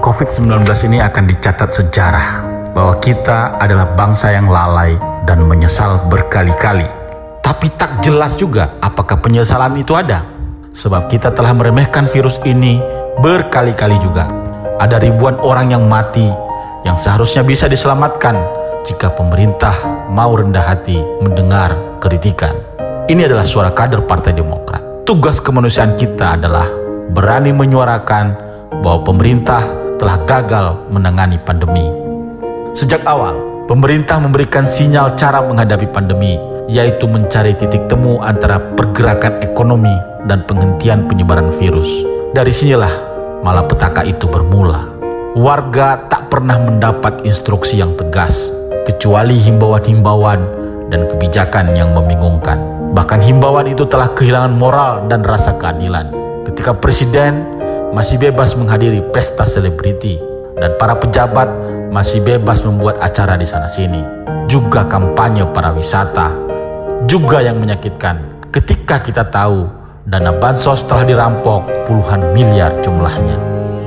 COVID-19 ini akan dicatat sejarah bahwa kita adalah bangsa yang lalai dan menyesal berkali-kali. Tapi tak jelas juga apakah penyesalan itu ada, sebab kita telah meremehkan virus ini berkali-kali juga. Ada ribuan orang yang mati yang seharusnya bisa diselamatkan jika pemerintah mau rendah hati mendengar kritikan. Ini adalah suara kader Partai Demokrat. Tugas kemanusiaan kita adalah berani menyuarakan bahwa pemerintah telah gagal menangani pandemi. Sejak awal, pemerintah memberikan sinyal cara menghadapi pandemi, yaitu mencari titik temu antara pergerakan ekonomi dan penghentian penyebaran virus. Dari sinilah malapetaka itu bermula. Warga tak pernah mendapat instruksi yang tegas, kecuali himbauan-himbauan dan kebijakan yang membingungkan. Bahkan himbauan itu telah kehilangan moral dan rasa keadilan. Ketika presiden masih bebas menghadiri pesta selebriti dan para pejabat masih bebas membuat acara di sana-sini, juga kampanye para wisata. Juga yang menyakitkan, ketika kita tahu dana bansos telah dirampok puluhan miliar jumlahnya.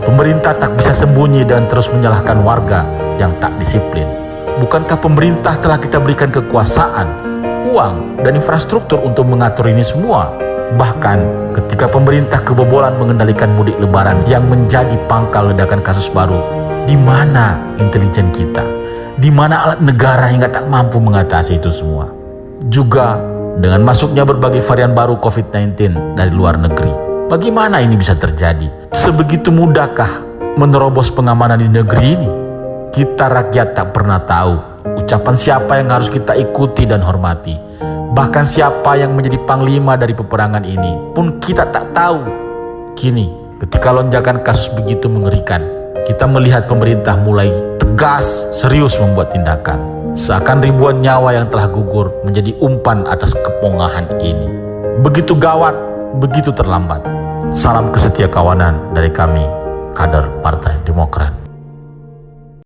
Pemerintah tak bisa sembunyi dan terus menyalahkan warga yang tak disiplin. Bukankah pemerintah telah kita berikan kekuasaan, uang, dan infrastruktur untuk mengatur ini semua? Bahkan ketika pemerintah kebobolan mengendalikan mudik lebaran yang menjadi pangkal ledakan kasus baru, di mana intelijen kita? Di mana alat negara hingga tak mampu mengatasi itu semua? Juga dengan masuknya berbagai varian baru COVID-19 dari luar negeri, bagaimana ini bisa terjadi? Sebegitu mudahkah menerobos pengamanan di negeri ini? Kita rakyat tak pernah tahu ucapan siapa yang harus kita ikuti dan hormati. Bahkan siapa yang menjadi panglima dari peperangan ini pun kita tak tahu. Kini, ketika lonjakan kasus begitu mengerikan, kita melihat pemerintah mulai tegas, serius membuat tindakan. Seakan ribuan nyawa yang telah gugur menjadi umpan atas kepongahan ini. Begitu gawat, begitu terlambat. Salam kesetia kawanan dari kami, kader Partai Demokrat.